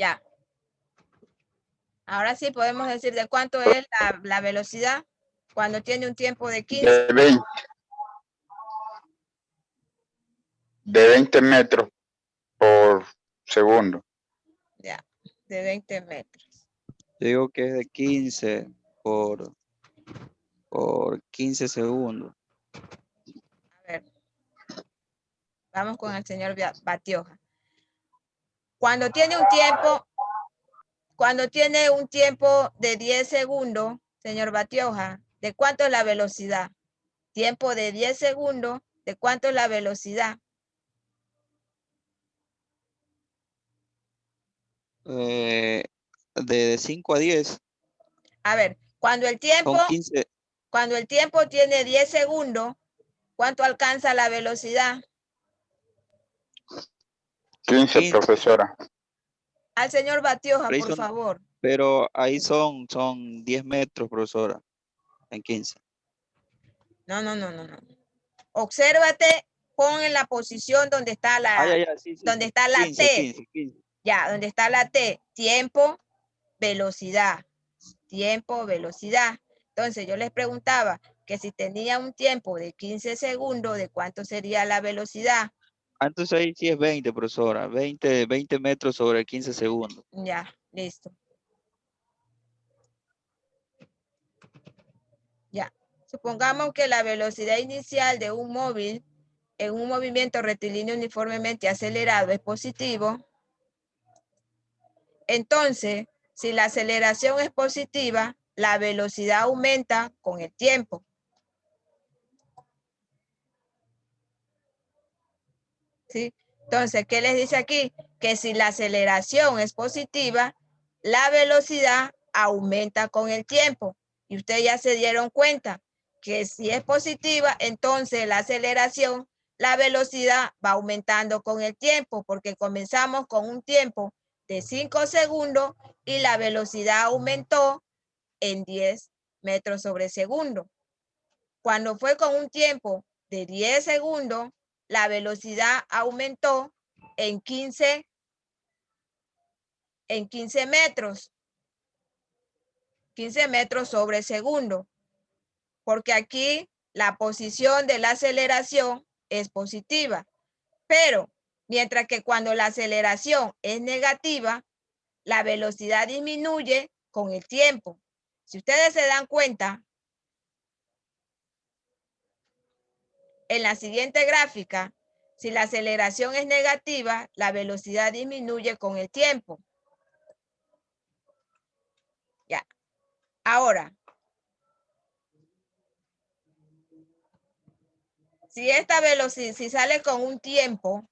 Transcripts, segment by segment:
Ya. Ahora sí podemos decir de cuánto es la velocidad cuando tiene un tiempo de 15. De 20 metros por segundo. Ya, de 20 metros. Digo que es de 15 por 15 segundos. A ver. Vamos con el señor Batioja. Cuando tiene un tiempo de 10 segundos, señor Batioja, ¿de cuánto es la velocidad? Tiempo de 10 segundos, ¿de cuánto es la velocidad? De 5 a 10. A ver, cuando el tiempo Son 15. Cuando el tiempo tiene 10 segundos, ¿cuánto alcanza la velocidad? 15, profesora. Al señor Batioja, por favor. Pero ahí son 10 metros, profesora, en 15. No. Obsérvate, pon en la posición donde está donde está la 15, T. 15. Ya, donde está la T. Tiempo, velocidad. Tiempo, velocidad. Entonces yo les preguntaba que si tenía un tiempo de 15 segundos, ¿de cuánto sería la velocidad? Entonces ahí sí es 20, profesora. 20 metros sobre 15 segundos. Ya, listo. Ya. Supongamos que la velocidad inicial de un móvil en un movimiento rectilíneo uniformemente acelerado es positivo. Entonces, si la aceleración es positiva, la velocidad aumenta con el tiempo. ¿Sí? Entonces, ¿qué les dice aquí? Que si la aceleración es positiva, la velocidad aumenta con el tiempo. Y ustedes ya se dieron cuenta que si es positiva, entonces la aceleración, la velocidad va aumentando con el tiempo, porque comenzamos con un tiempo de 5 segundos y la velocidad aumentó en 10 metros sobre segundo. Cuando fue con un tiempo de 10 segundos, la velocidad aumentó en 15 metros. 15 metros sobre segundo. Porque aquí la posición de la aceleración es positiva. Pero mientras que cuando la aceleración es negativa, la velocidad disminuye con el tiempo. Si ustedes se dan cuenta, en la siguiente gráfica, si la aceleración es negativa, la velocidad disminuye con el tiempo. Ya. Ahora, si esta velocidad, si sale con un tiempo,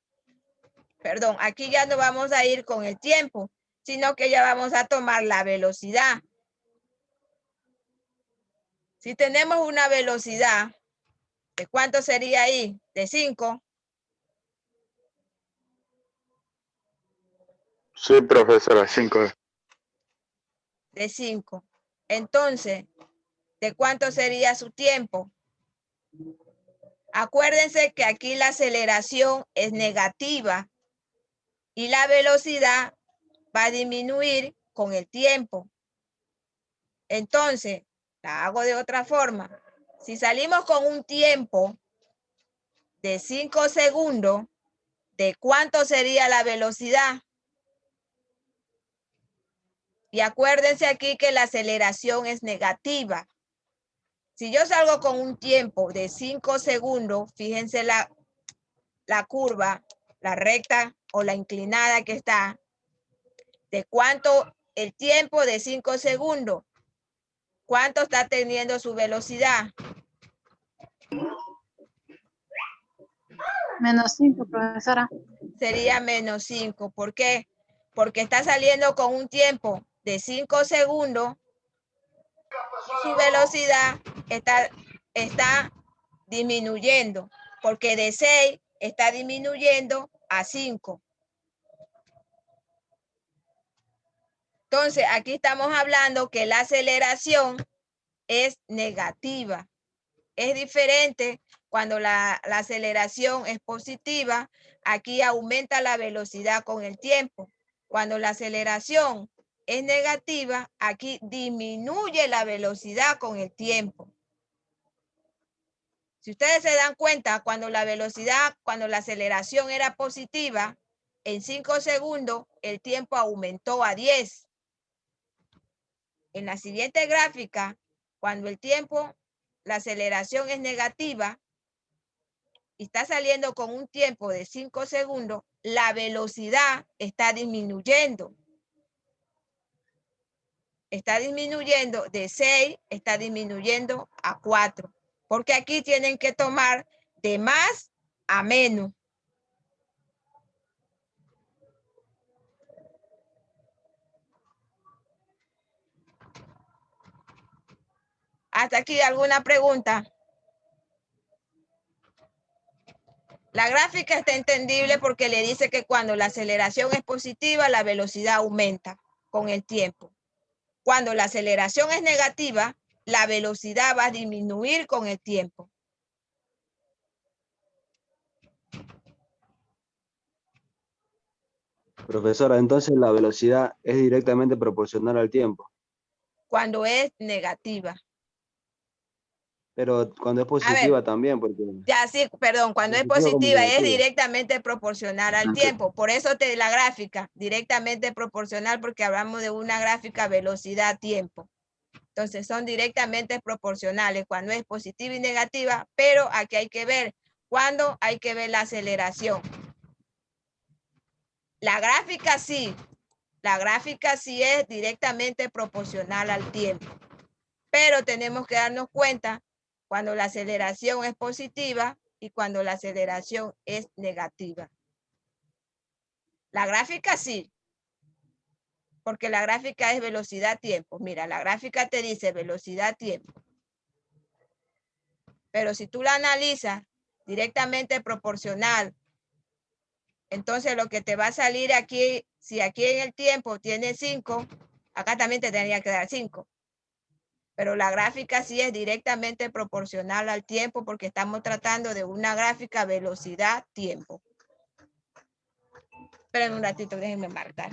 perdón, aquí ya no vamos a ir con el tiempo, sino que ya vamos a tomar la velocidad. Si tenemos una velocidad, ¿de cuánto sería ahí? ¿De 5? Sí, profesora, 5. De 5. Entonces, ¿de cuánto sería su tiempo? Acuérdense que aquí la aceleración es negativa y la velocidad va a disminuir con el tiempo. Entonces, la hago de otra forma. Si salimos con un tiempo de 5 segundos, ¿de cuánto sería la velocidad? Y acuérdense aquí que la aceleración es negativa. Si yo salgo con un tiempo de 5 segundos, fíjense la curva, la recta o la inclinada que está, de cuánto el tiempo de 5 segundos, cuánto está teniendo su velocidad. -5, profesora. Sería -5. ¿Por qué? Porque está saliendo con un tiempo de 5 segundos. Su velocidad está disminuyendo, porque de 6 está disminuyendo a 5. Entonces, aquí estamos hablando que la aceleración es negativa. Es diferente cuando la aceleración es positiva. Aquí aumenta la velocidad con el tiempo. Cuando la aceleración es negativa, aquí disminuye la velocidad con el tiempo. Si ustedes se dan cuenta, cuando la aceleración era positiva, en 5 segundos el tiempo aumentó a 10. En la siguiente gráfica, cuando la aceleración es negativa y está saliendo con un tiempo de 5 segundos, la velocidad está disminuyendo. Está disminuyendo de 6, está disminuyendo a 4. Porque aquí tienen que tomar de más a menos. ¿Hasta aquí alguna pregunta? La gráfica está entendible porque le dice que cuando la aceleración es positiva, la velocidad aumenta con el tiempo. Cuando la aceleración es negativa, la velocidad va a disminuir con el tiempo. Profesora, entonces la velocidad es directamente proporcional al tiempo. Cuando es negativa. Pero cuando es A ver, positiva también, porque... ya sí, perdón, cuando es Positiva como positiva es negativa. directamente proporcional al tiempo. Por eso la gráfica, directamente proporcional, porque hablamos de una gráfica velocidad-tiempo. Entonces son directamente proporcionales cuando es positiva y negativa, pero aquí hay que ver cuándo hay que ver la aceleración. La gráfica sí es directamente proporcional al tiempo, pero tenemos que darnos cuenta cuando la aceleración es positiva y cuando la aceleración es negativa. La gráfica sí, porque la gráfica es velocidad-tiempo. Mira, la gráfica te dice velocidad-tiempo. Pero si tú la analizas directamente proporcional, entonces lo que te va a salir aquí, si aquí en el tiempo tiene 5, acá también te tendría que dar 5. Pero la gráfica sí es directamente proporcional al tiempo porque estamos tratando de una gráfica velocidad-tiempo. Esperen un ratito, déjenme marcar.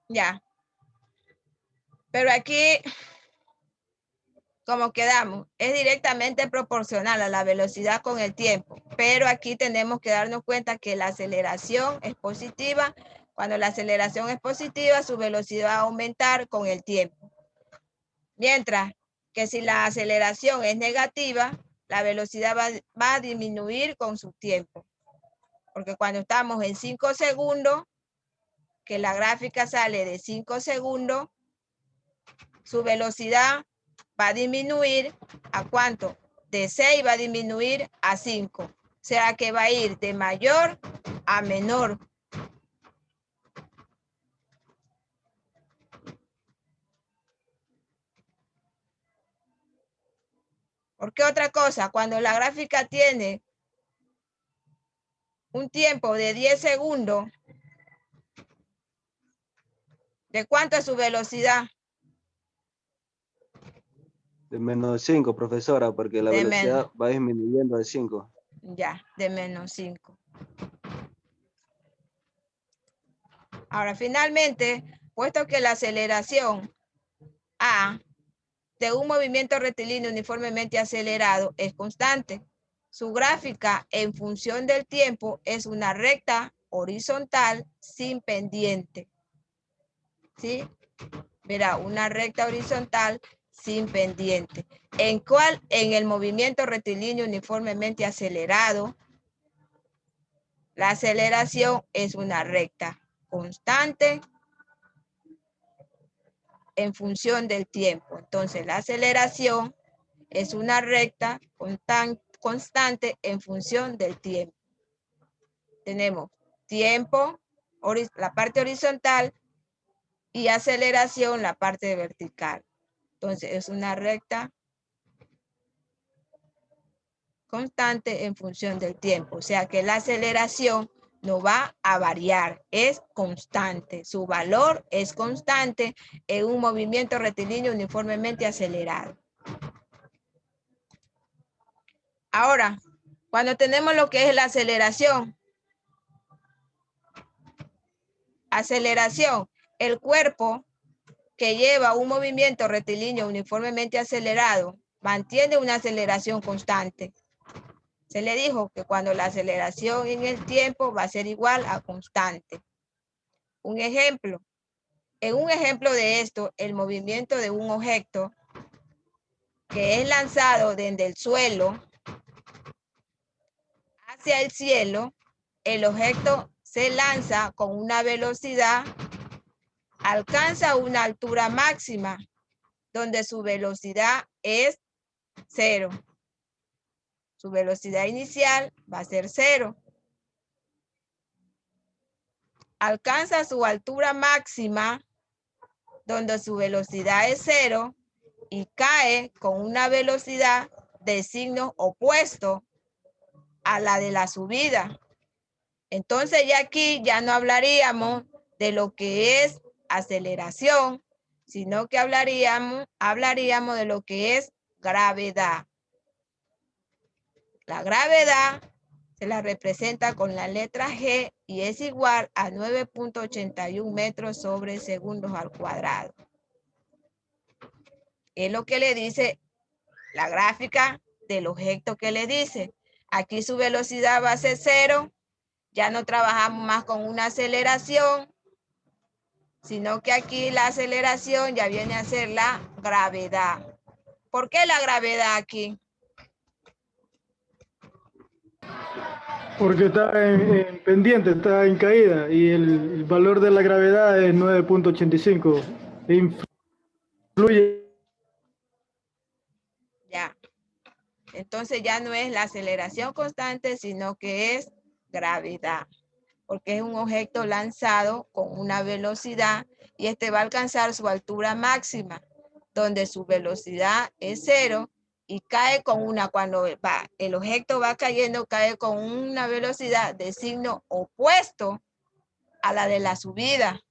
Ya. Pero aquí, como quedamos, es directamente proporcional a la velocidad con el tiempo. Pero aquí tenemos que darnos cuenta que la aceleración es positiva. Cuando la aceleración es positiva, su velocidad va a aumentar con el tiempo. Mientras que si la aceleración es negativa, la velocidad va a disminuir con su tiempo. Porque cuando estamos en 5 segundos, que la gráfica sale de 5 segundos, su velocidad va a disminuir ¿a cuánto? De 6 va a disminuir a 5. O sea que va a ir de mayor a menor. ¿Por qué otra cosa? Cuando la gráfica tiene un tiempo de 10 segundos, ¿de cuánto es su velocidad? De menos 5, profesora, porque la De velocidad va disminuyendo de 5. Ya, de menos 5. Ahora, finalmente, puesto que la aceleración A de un movimiento rectilíneo uniformemente acelerado es constante, su gráfica en función del tiempo es una recta horizontal sin pendiente. ¿Sí? Verá, una recta horizontal sin pendiente. ¿En cuál? En el movimiento rectilíneo uniformemente acelerado, la aceleración es una recta constante en función del tiempo. Entonces, la aceleración es una recta constante en función del tiempo. Tenemos tiempo, la parte horizontal, y aceleración, la parte vertical. Entonces, es una recta constante en función del tiempo. O sea que la aceleración no va a variar, es constante. Su valor es constante en un movimiento rectilíneo uniformemente acelerado. Ahora, cuando tenemos lo que es la aceleración, el cuerpo que lleva un movimiento rectilíneo uniformemente acelerado mantiene una aceleración constante. Se le dijo que cuando la aceleración en el tiempo va a ser igual a constante. Un ejemplo. En un ejemplo de esto, el movimiento de un objeto que es lanzado desde el suelo hacia el cielo, el objeto se lanza con una velocidad, alcanza una altura máxima, donde su velocidad es 0. Su velocidad inicial va a ser 0. Alcanza su altura máxima, donde su velocidad es 0, y cae con una velocidad de signo opuesto a la de la subida. Entonces ya aquí ya no hablaríamos de lo que es aceleración, sino que hablaríamos de lo que es gravedad. La gravedad se la representa con la letra G y es igual a 9.81 metros sobre segundos al cuadrado. Es lo que le dice la gráfica del objeto que le dice. Aquí su velocidad va a ser 0. Ya no trabajamos más con una aceleración, sino que aquí la aceleración ya viene a ser la gravedad. ¿Por qué la gravedad aquí? Porque está en pendiente, está en caída y el valor de la gravedad es 9.85. Influye. Ya. Entonces ya no es la aceleración constante, sino que es gravedad, porque es un objeto lanzado con una velocidad y este va a alcanzar su altura máxima, donde su velocidad es 0 y cae con cuando el objeto va cayendo, cae con una velocidad de signo opuesto a la de la subida.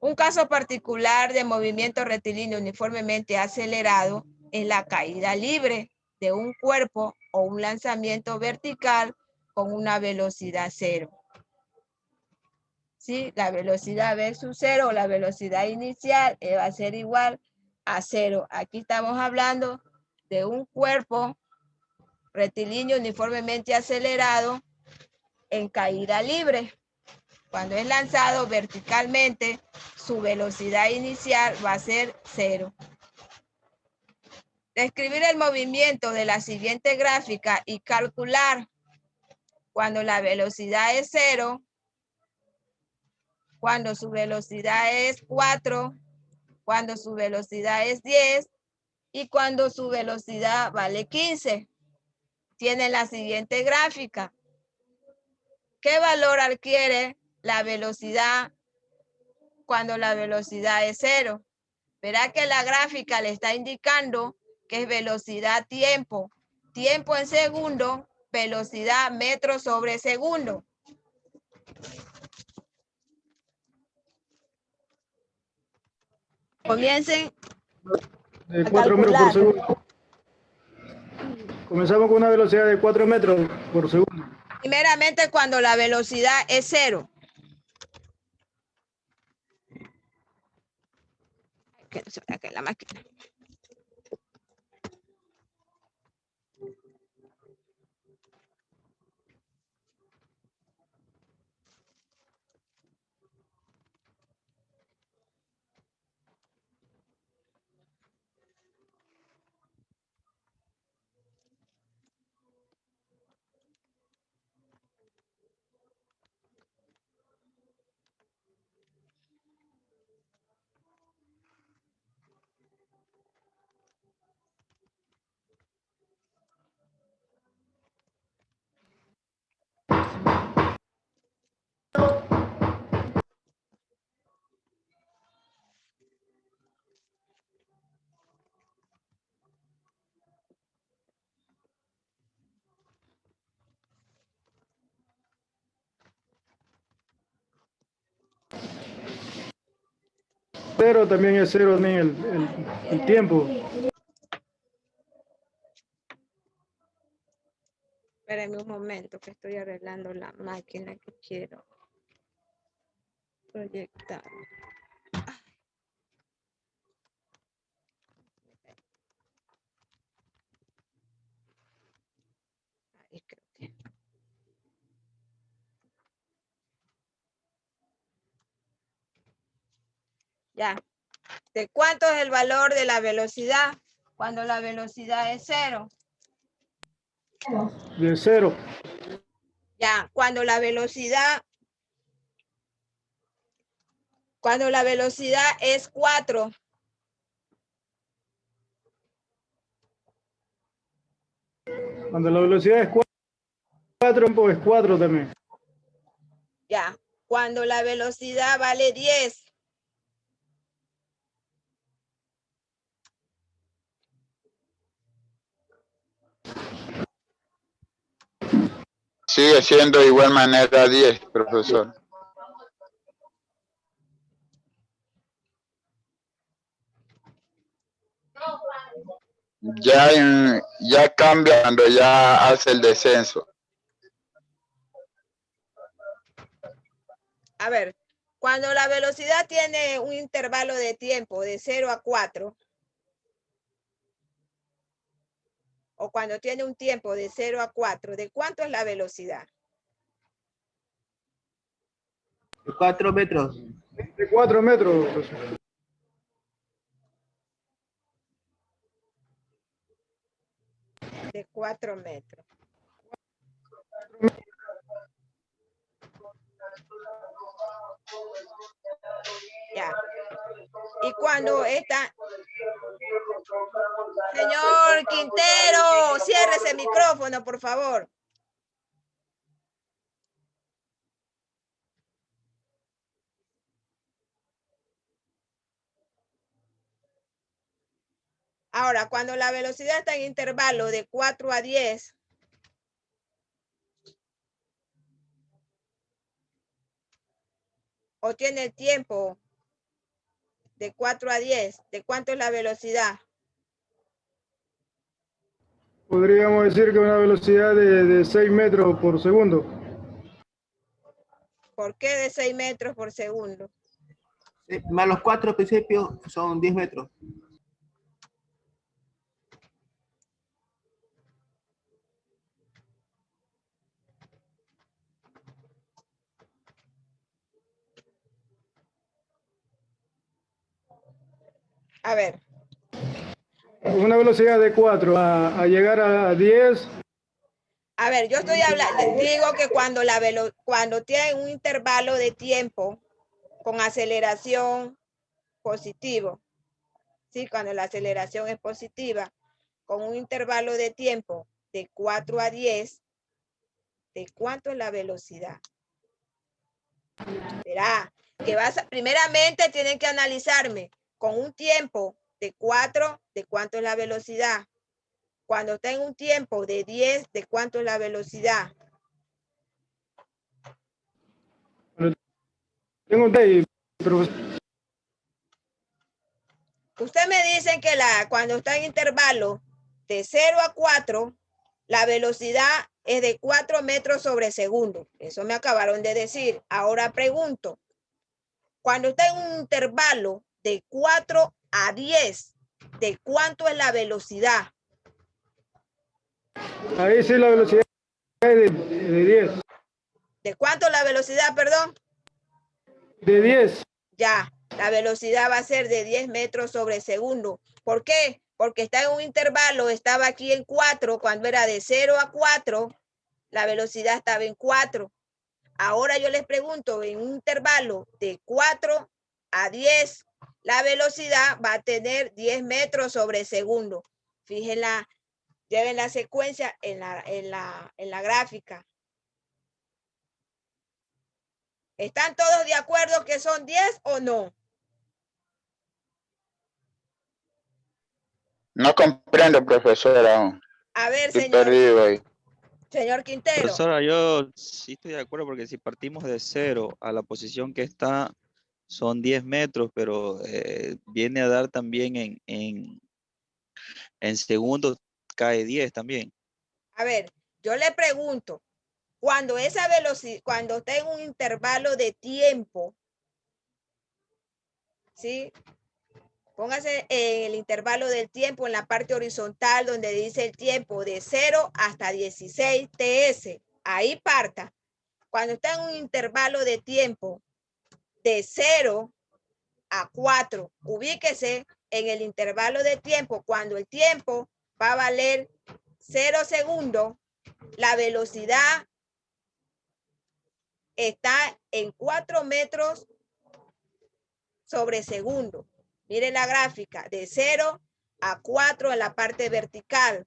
Un caso particular de movimiento rectilíneo uniformemente acelerado es la caída libre de un cuerpo o un lanzamiento vertical con una velocidad 0. ¿Sí? La velocidad versus 0, la velocidad inicial va a ser igual a 0. Aquí estamos hablando de un cuerpo rectilíneo uniformemente acelerado en caída libre. Cuando es lanzado verticalmente, su velocidad inicial va a ser 0. Describir el movimiento de la siguiente gráfica y calcular cuando la velocidad es 0, cuando su velocidad es 4, cuando su velocidad es 10 y cuando su velocidad vale 15. Tiene la siguiente gráfica. ¿Qué valor adquiere la velocidad cuando la velocidad es 0? Verá que la gráfica le está indicando que es velocidad tiempo. Tiempo en segundo, velocidad metro sobre segundo. Comiencen De a 4 metros por calcular. segundo. Comenzamos con una velocidad de 4 metros por segundo. Primeramente cuando la velocidad es 0. Que no se vea que la máquina. cero también es cero también el tiempo. Espérenme un momento que estoy arreglando la máquina que quiero proyectar. Ahí creo que. Ya. ¿De cuánto es el valor de la velocidad cuando la velocidad es cero? De cero. Ya, cuando la velocidad es 4. Cuando la velocidad es 4, pues 4 también. Ya, cuando la velocidad vale 10. Sigue siendo de igual manera 10, profesor. Ya cambia cuando ya hace el descenso. A ver, cuando la velocidad tiene un intervalo de tiempo de 0 a 4, o cuando tiene un tiempo de 0 a 4, ¿de cuánto es la velocidad? 4 metros. De 4 metros. Profesor. De 4 metros. Ya. Y cuando está... Señor Quintero, cierre ese micrófono, por favor. Ahora, cuando la velocidad está en intervalo de 4 a 10, o tiene el tiempo de 4 a 10, ¿de cuánto es la velocidad? Podríamos decir que una velocidad de 6 metros por segundo. ¿Por qué de 6 metros por segundo? Más los 4 principios son 10 metros. A ver. Una velocidad de 4 a llegar a 10. A ver, yo estoy hablando, digo que cuando tiene un intervalo de tiempo con aceleración positivo, ¿sí? Cuando la aceleración es positiva, con un intervalo de tiempo de 4 a 10, ¿de cuánto es la velocidad? Verá, que primeramente tienen que analizarme con un tiempo de 4, ¿de cuánto es la velocidad? Cuando está en un tiempo de 10, ¿de cuánto es la velocidad? Tengo un day, profesor. Usted me dice que cuando está en intervalo de 0 a 4, la velocidad es de 4 metros sobre segundo. Eso me acabaron de decir. Ahora pregunto, cuando está en un intervalo de 4 a 10, ¿de cuánto es la velocidad? Ahí sí la velocidad es de 10. ¿De cuánto la velocidad, perdón? De 10. Ya, la velocidad va a ser de 10 metros sobre segundo. ¿Por qué? Porque está en un intervalo, estaba aquí en 4, cuando era de 0 a 4, la velocidad estaba en 4. Ahora yo les pregunto, en un intervalo de 4 a 10, la velocidad va a tener 10 metros sobre segundo. Fíjenla, lleven la secuencia en la gráfica. ¿Están todos de acuerdo que son 10 o no? No comprendo, profesor, aún. A ver, Estoy señor, perdido ahí. señor Quintero. Profesora, yo sí estoy de acuerdo porque si partimos de 0 a la posición que está, son 10 metros, pero viene a dar también en segundos, cae 10 también. A ver, yo le pregunto, cuando esa velocidad, cuando está en un intervalo de tiempo, ¿sí? Póngase en el intervalo del tiempo en la parte horizontal donde dice el tiempo de 0 hasta 16 TS. Ahí parta. Cuando está en un intervalo de tiempo de 0 a 4, ubíquese en el intervalo de tiempo. Cuando el tiempo va a valer 0 segundos, la velocidad está en 4 metros sobre segundo. Mire la gráfica, de 0 a 4 en la parte vertical.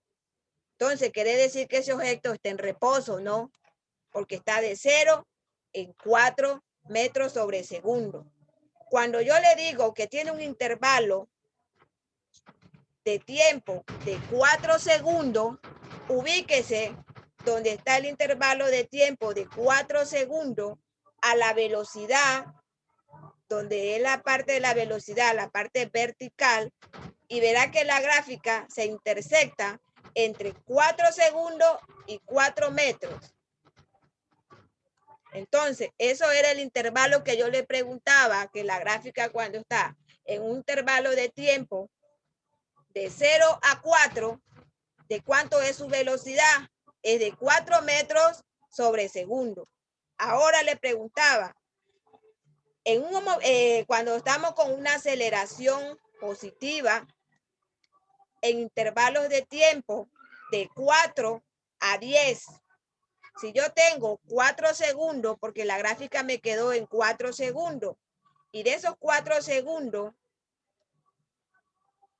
Entonces, quiere decir que ese objeto está en reposo, ¿no? Porque está de 0 en 4 metros sobre segundo. Cuando yo le digo que tiene un intervalo de tiempo de 4 segundos, ubíquese donde está el intervalo de tiempo de 4 segundos a la velocidad, donde es la parte de la velocidad, la parte vertical, y verá que la gráfica se intersecta entre 4 segundos y 4 metros. Entonces, eso era el intervalo que yo le preguntaba, que la gráfica cuando está en un intervalo de tiempo de 0 a 4, ¿de cuánto es su velocidad? Es de 4 metros sobre segundo. Ahora le preguntaba, cuando estamos con una aceleración positiva en intervalos de tiempo de 4 a 10, si yo tengo 4 segundos, porque la gráfica me quedó en 4 segundos, y de esos 4 segundos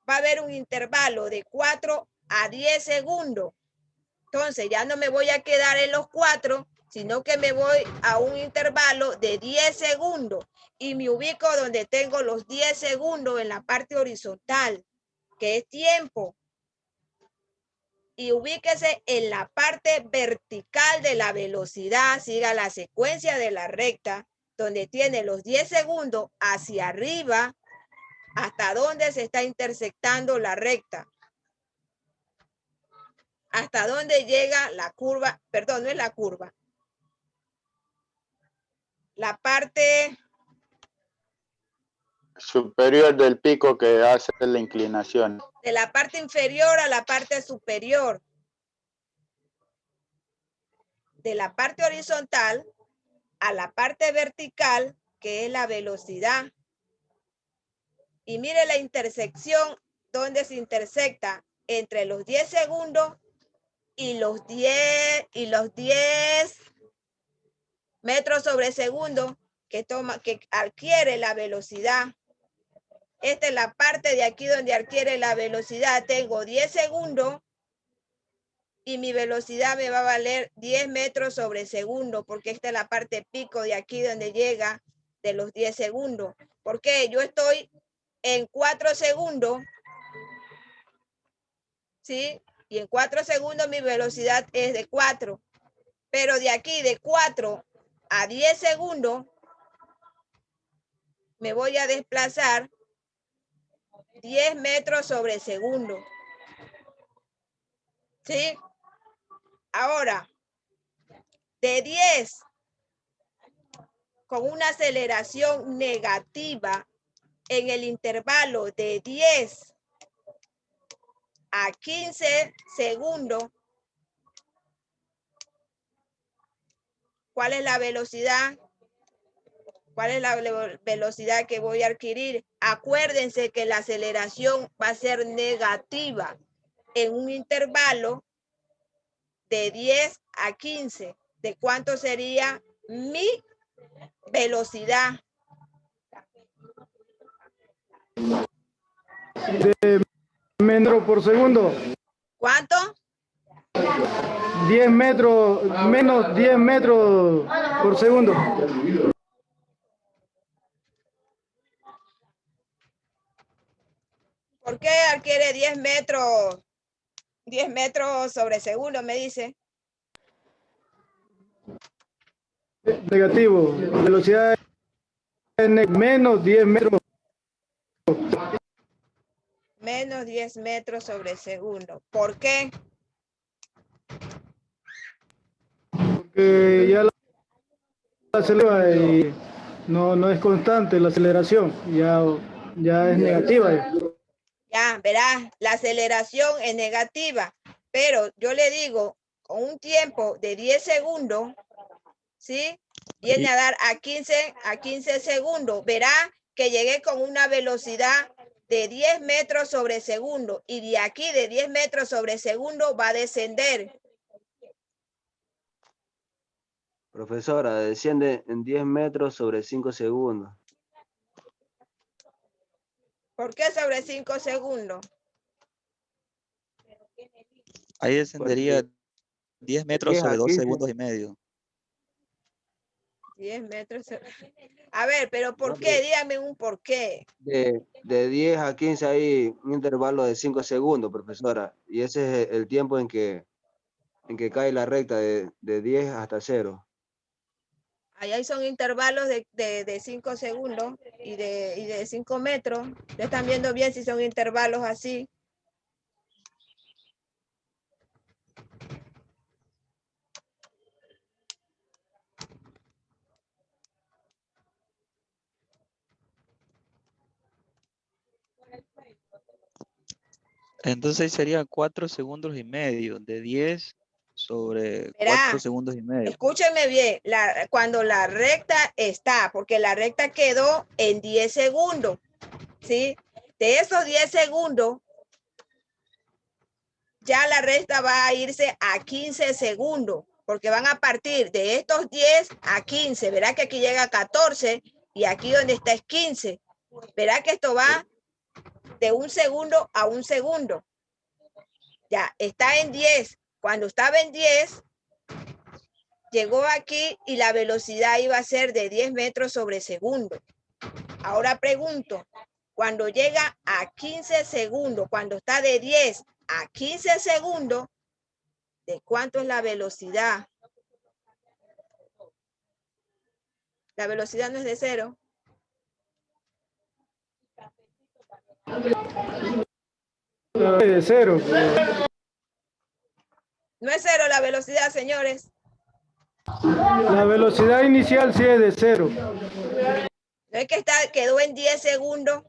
va a haber un intervalo de 4 a 10 segundos. Entonces ya no me voy a quedar en los 4, sino que me voy a un intervalo de 10 segundos y me ubico donde tengo los 10 segundos en la parte horizontal, que es tiempo. Y ubíquese en la parte vertical de la velocidad, siga la secuencia de la recta, donde tiene los 10 segundos hacia arriba, hasta donde se está intersectando la recta. Hasta donde llega la curva, perdón, no es la curva. La parte superior del pico que hace la inclinación. de la parte inferior a la parte superior. De la parte horizontal a la parte vertical, que es la velocidad. Y mire la intersección donde se intersecta entre los 10 segundos y los 10 metros sobre segundo que adquiere la velocidad. Esta es la parte de aquí donde adquiere la velocidad. Tengo 10 segundos y mi velocidad me va a valer 10 metros sobre segundo, porque esta es la parte pico de aquí donde llega de los 10 segundos. Porque yo estoy en 4 segundos, ¿sí? Y en 4 segundos mi velocidad es de 4. Pero de aquí, de 4 a 10 segundos, me voy a desplazar 10 metros sobre segundo. ¿Sí? Ahora, de 10 con una aceleración negativa en el intervalo de 10 a 15 segundos, ¿cuál es la velocidad? ¿Cuál es la velocidad que voy a adquirir? Acuérdense que la aceleración va a ser negativa en un intervalo de 10 a 15. ¿De cuánto sería mi velocidad? De metros por segundo. ¿Cuánto? 10 metros, menos 10 metros por segundo. ¿Por qué adquiere 10 metros? 10 metros sobre segundo, me dice. Negativo. Velocidad menos 10 metros. Menos 10 metros sobre segundo. ¿Por qué? Porque ya la acelera y no es constante la aceleración, ya es negativa. Ya, verás, la aceleración es negativa, pero yo le digo, con un tiempo de 10 segundos, ¿sí? Viene a dar a 15 segundos. Verá que llegué con una velocidad de 10 metros sobre segundo y de aquí de 10 metros sobre segundo va a descender. Profesora, desciende en 10 metros sobre 5 segundos. ¿Por qué sobre 5 segundos? Ahí descendería Porque 10 metros 10 sobre a 2 15, segundos y medio. 10 metros. A ver, pero ¿por no, qué? Dígame un por qué. de 10 a 15 hay un intervalo de 5 segundos, profesora. Y ese es el tiempo en que cae la recta de 10 hasta 0. Allá son intervalos de 5 segundos y de 5 metros. ¿Ustedes están viendo bien si son intervalos así? Entonces sería 4 segundos y medio. De 10 sobre 4 Verá, segundos y medio. escúchenme bien, cuando la recta está, porque la recta quedó en 10 segundos, ¿sí? De esos 10 segundos, ya la recta va a irse a 15 segundos, porque van a partir de estos 10 a 15. Verá que aquí llega a 14 y aquí donde está es 15. Verá que esto va de 1 segundo a 1 segundo. Ya, está en 10. Cuando estaba en 10, llegó aquí y la velocidad iba a ser de 10 metros sobre segundo. Ahora pregunto, cuando llega a 15 segundos, cuando está de 10 a 15 segundos, ¿de cuánto es la velocidad? La velocidad no es de 0. De 0. No es 0 la velocidad, señores. La velocidad inicial sí es de 0. No es que quedó en 10 segundos.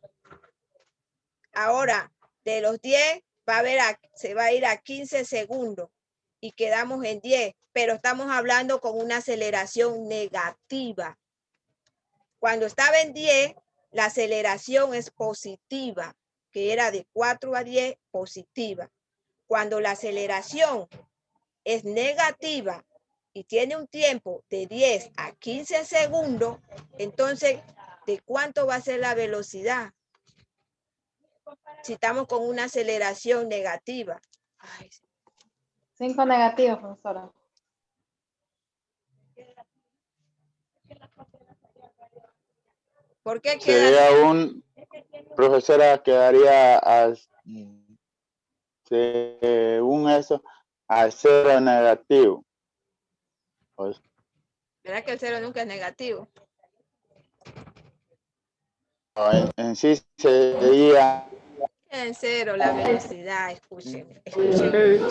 Ahora, de los 10, se va a ir a 15 segundos y quedamos en 10, pero estamos hablando con una aceleración negativa. Cuando estaba en 10, la aceleración es positiva, que era de 4 a 10, positiva. Cuando la aceleración es negativa y tiene un tiempo de 10 a 15 segundos, entonces, ¿de cuánto va a ser la velocidad? Si estamos con una aceleración negativa. Ay. 5 negativos, profesora. ¿Por qué Sería quedan? profesora, quedaría según eso, a 0 negativo. Pues, ¿Verdad que el 0 nunca es negativo? en sí sería En 0 la velocidad, escuchen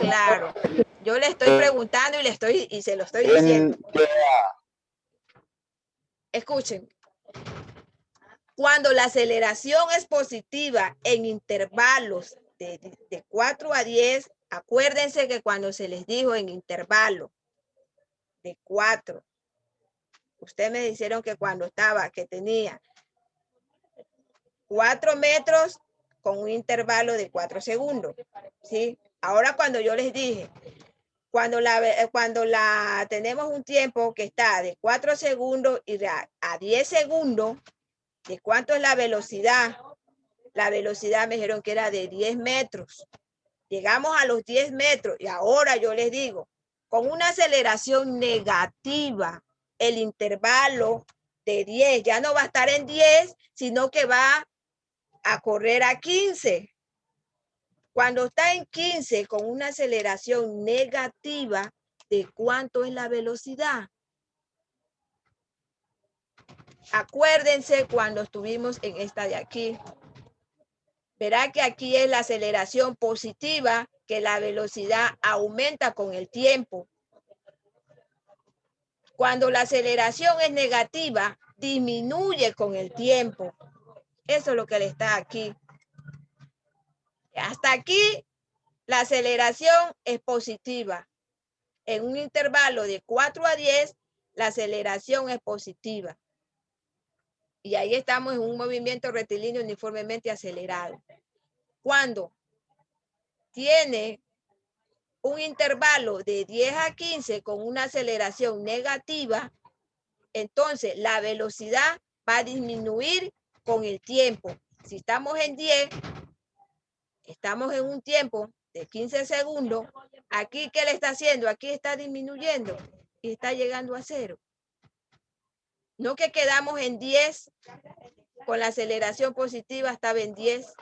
claro. Yo le estoy preguntando y se lo estoy diciendo. Escuchen. Cuando la aceleración es positiva en intervalos de 4 a 10, acuérdense que cuando se les dijo en intervalo de 4, ustedes me dijeron que cuando que tenía 4 metros con un intervalo de 4 segundos, ¿sí? Ahora cuando yo les dije, cuando tenemos un tiempo que está de 4 segundos y a 10 segundos, ¿de cuánto es la velocidad? La velocidad me dijeron que era de 10 metros. Llegamos a los 10 metros y ahora yo les digo, con una aceleración negativa, el intervalo de 10 ya no va a estar en 10, sino que va a correr a 15. Cuando está en 15 con una aceleración negativa, ¿de cuánto es la velocidad? Acuérdense cuando estuvimos en esta de aquí. Verá que aquí es la aceleración positiva, que la velocidad aumenta con el tiempo. Cuando la aceleración es negativa, disminuye con el tiempo. Eso es lo que le está aquí. Hasta aquí, la aceleración es positiva. En un intervalo de 4 a 10, la aceleración es positiva. Y ahí estamos en un movimiento rectilíneo uniformemente acelerado. Cuando tiene un intervalo de 10 a 15 con una aceleración negativa, entonces la velocidad va a disminuir con el tiempo. Si estamos en 10, estamos en un tiempo de 15 segundos. Aquí, ¿qué le está haciendo? Aquí está disminuyendo y está llegando a 0. No que quedamos en 10 con la aceleración positiva, estaba en 10.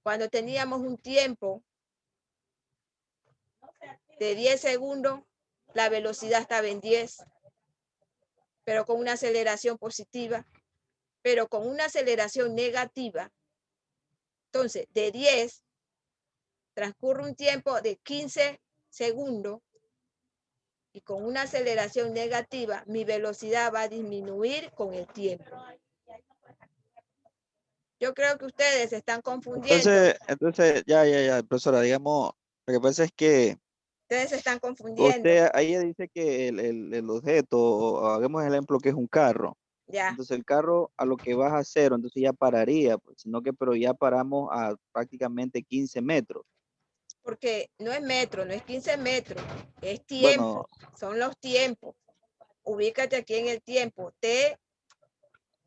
Cuando teníamos un tiempo de 10 segundos, la velocidad estaba en 10, pero con una aceleración positiva, pero con una aceleración negativa. Entonces, de 10 transcurre un tiempo de 15 segundos y con una aceleración negativa, mi velocidad va a disminuir con el tiempo. Yo creo que ustedes se están confundiendo. Entonces, ya, profesora, digamos, lo que pasa es que Ustedes se están confundiendo. usted ahí dice que el objeto, hagamos el ejemplo que es un carro. Ya. Entonces el carro a lo que baja a 0, entonces ya pararía, pues, sino que pero ya paramos a prácticamente 15 metros. Porque no es metro, no es 15 metros, es Bueno, tiempo, son los tiempos. Ubícate aquí en el tiempo, T,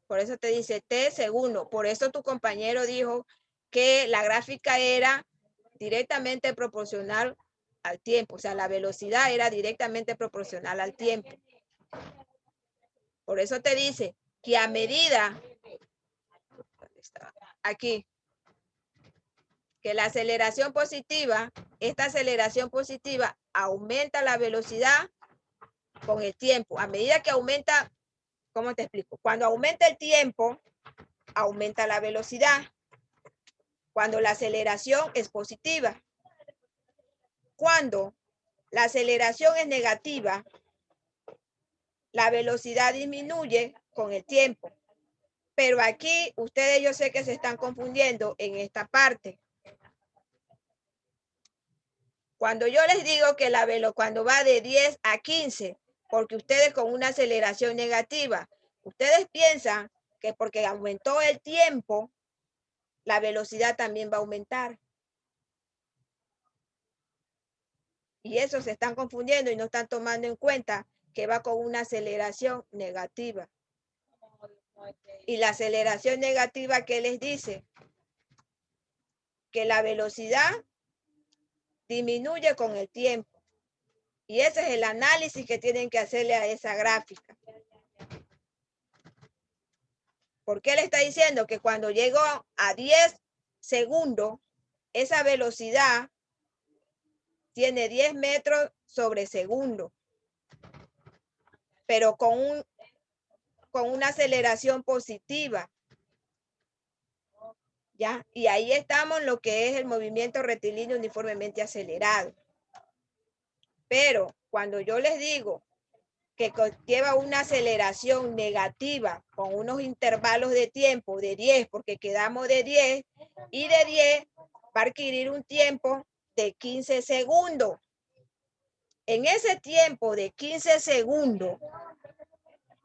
por eso te dice T segundo. Por eso tu compañero dijo que la gráfica era directamente proporcional al tiempo, o sea, la velocidad era directamente proporcional al tiempo. Por eso te dice que a medida, aquí, que la aceleración positiva, esta aceleración positiva aumenta la velocidad con el tiempo. A medida que aumenta, ¿cómo te explico? Cuando aumenta el tiempo, aumenta la velocidad. Cuando la aceleración es positiva. Cuando la aceleración es negativa, la velocidad disminuye con el tiempo. Pero aquí ustedes yo sé que se están confundiendo en esta parte. Cuando yo les digo que la velocidad cuando va de 10 a 15, porque ustedes con una aceleración negativa, ustedes piensan que porque aumentó el tiempo, la velocidad también va a aumentar. Y eso se están confundiendo y no están tomando en cuenta que va con una aceleración negativa. Y la aceleración negativa, ¿qué les dice? Que la velocidad disminuye con el tiempo. Y ese es el análisis que tienen que hacerle a esa gráfica. ¿Por qué le está diciendo que cuando llegó a 10 segundos, esa velocidad tiene 10 metros sobre segundo, pero con una aceleración positiva? ¿Ya? Y ahí estamos en lo que es el movimiento rectilíneo uniformemente acelerado. Pero cuando yo les digo que lleva una aceleración negativa con unos intervalos de tiempo de 10, porque quedamos de 10, y de 10 va a adquirir un tiempo de 15 segundos. En ese tiempo de 15 segundos,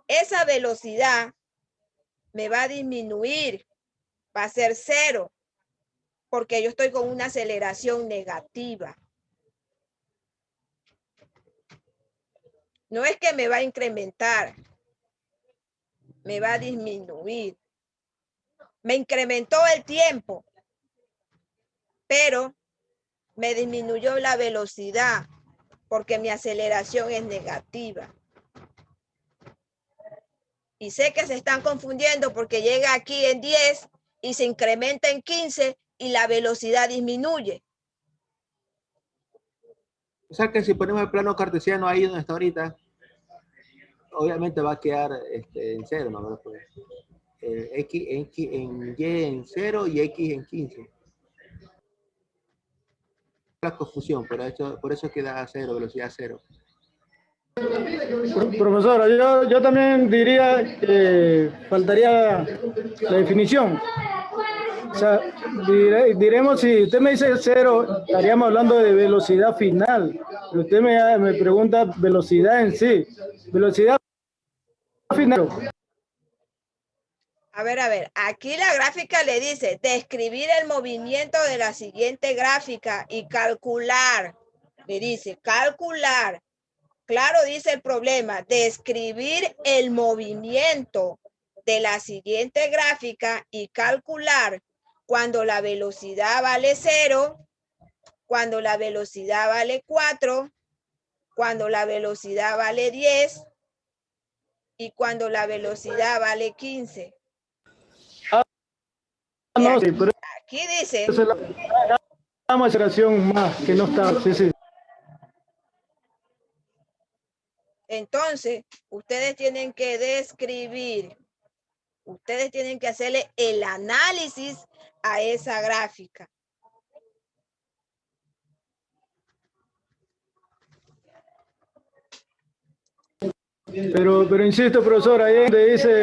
esa velocidad me va a disminuir, va a ser 0, porque yo estoy con una aceleración negativa. No es que me va a incrementar, me va a disminuir. Me incrementó el tiempo, pero me disminuyó la velocidad porque mi aceleración es negativa. Y sé que se están confundiendo porque llega aquí en 10 y se incrementa en 15 y la velocidad disminuye. O sea que si ponemos el plano cartesiano ahí donde está ahorita, obviamente va a quedar en 0, ¿no? Pues, X en Y en 0 y X en 15. La confusión, por eso queda 0, velocidad 0. Profesora, yo también diría que faltaría la definición. O sea, diremos, si usted me dice 0, estaríamos hablando de velocidad final. Usted me pregunta velocidad en sí. Velocidad final. A ver, aquí la gráfica le dice describir el movimiento de la siguiente gráfica y calcular. Le dice calcular. Claro, dice el problema, describir el movimiento de la siguiente gráfica y calcular cuando la velocidad vale 0, cuando la velocidad vale 4, cuando la velocidad vale 10 y cuando la velocidad vale 15. No, sí, pero Aquí dice, esa es la demostración más que no está. Sí, sí. entonces, ustedes tienen que describir, ustedes tienen que hacerle el análisis a esa gráfica. Pero insisto, profesor, ahí donde dice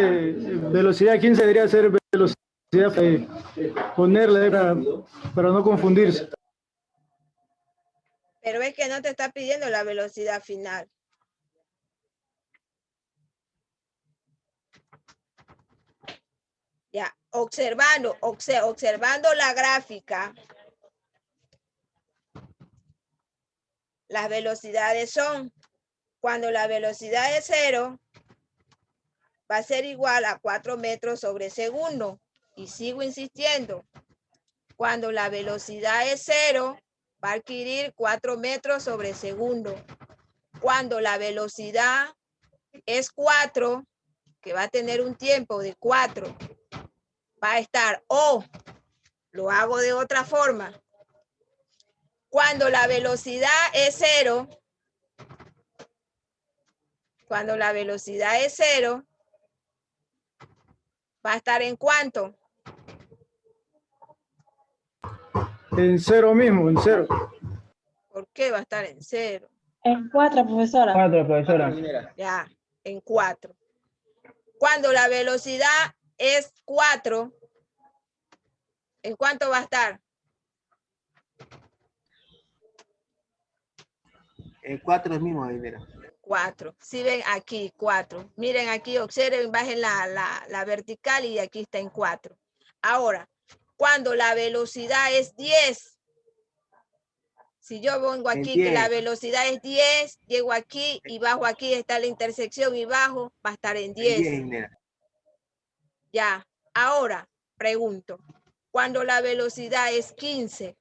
velocidad 15 debería ser velocidad, ponerle para no confundirse. Pero es que no te está pidiendo la velocidad final. Ya, observando la gráfica, las velocidades son, cuando la velocidad es 0, va a ser igual a 4 metros sobre segundo. Y sigo insistiendo, cuando la velocidad es 0, va a adquirir 4 metros sobre segundo. Cuando la velocidad es 4, que va a tener un tiempo de 4, va a estar, lo hago de otra forma. Cuando la velocidad es 0, cuando la velocidad es 0, va a estar en ¿cuánto? En 0 mismo, en 0. ¿Por qué va a estar en 0? En 4, profesora. 4, profesora. Ya, en 4. Cuando la velocidad es 4, ¿en cuánto va a estar? En 4 es mismo, ahí, mira. 4. Si ven aquí, 4. Miren aquí, observen, bajen la vertical y aquí está en 4. Ahora, cuando la velocidad es 10, si yo vengo aquí que la velocidad es 10, llego aquí y bajo aquí, está la intersección y bajo, va a estar en 10. Ya, ahora pregunto, cuando la velocidad es 15,